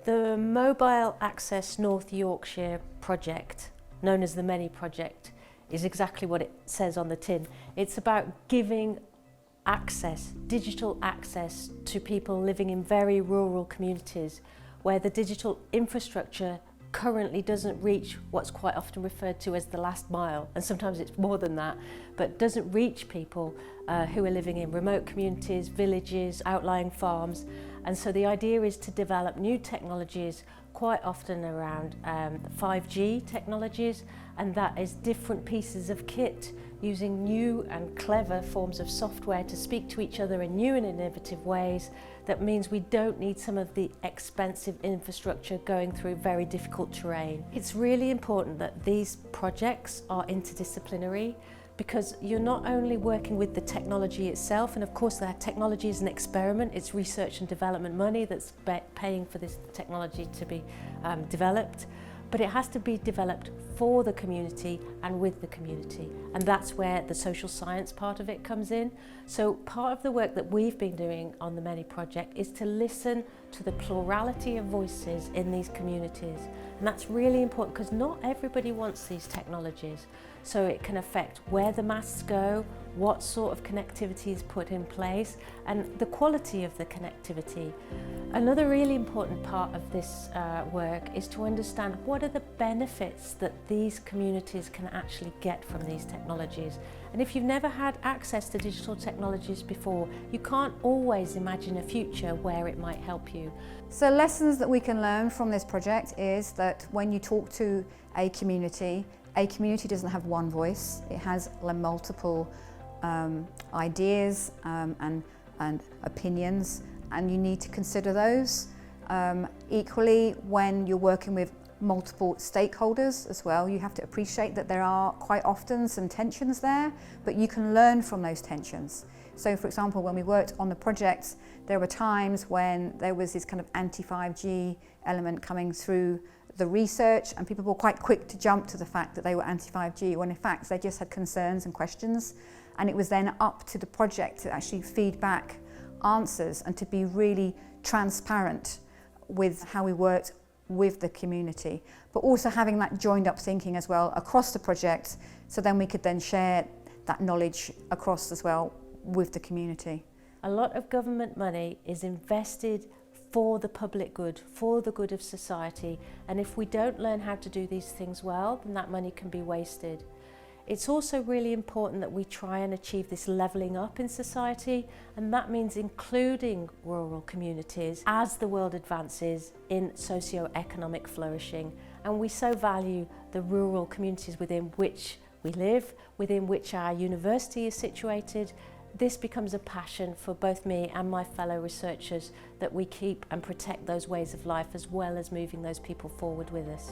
The Mobile Access North Yorkshire project, known as the Many Project, is exactly what it says on the tin. It's about giving access, digital access, to people living in very rural communities where the digital infrastructure currently doesn't reach what's quite often referred to as the last mile, and sometimes it's more than that, but doesn't reach people who are living in remote communities, villages, outlying farms. And so the idea is to develop new technologies, quite often around 5G technologies, and that is different pieces of kit using new and clever forms of software to speak to each other in new and innovative ways. That means we don't need some of the expensive infrastructure going through very difficult terrain. It's really important that these projects are interdisciplinary, because you're not only working with the technology itself, and of course that technology is an experiment, it's research and development money that's paying for this technology to be developed, but it has to be developed for the community and with the community, and that's where the social science part of it comes in. So part of the work that we've been doing on the Many Project is to listen to the plurality of voices in these communities, and that's really important because not everybody wants these technologies. So it can affect where the masts go, what sort of connectivity is put in place, and the quality of the connectivity. Another really important part of this work is to understand what are the benefits that these communities can actually get from these technologies. And if you've never had access to digital technologies before, you can't always imagine a future where it might help you. So lessons that we can learn from this project is that when you talk to a community doesn't have one voice, it has multiple ideas and opinions, and you need to consider those. Equally, when you're working with multiple stakeholders as well, you have to appreciate that there are quite often some tensions there, but you can learn from those tensions. So for example, when we worked on the project, there were times when there was this kind of anti-5G element coming through the research, and people were quite quick to jump to the fact that they were anti-5G, when in fact they just had concerns and questions. And it was then up to the project to actually feed back answers and to be really transparent with how we worked with the community, but also having that joined up thinking as well across the project, so then we could then share that knowledge across as well with the community. A lot of government money is invested for the public good, for the good of society, and if we don't learn how to do these things well, then that money can be wasted. It's also really important that we try and achieve this levelling up in society, and that means including rural communities as the world advances in socio-economic flourishing. And we so value the rural communities within which we live, within which our university is situated. This becomes a passion for both me and my fellow researchers, that we keep and protect those ways of life as well as moving those people forward with us.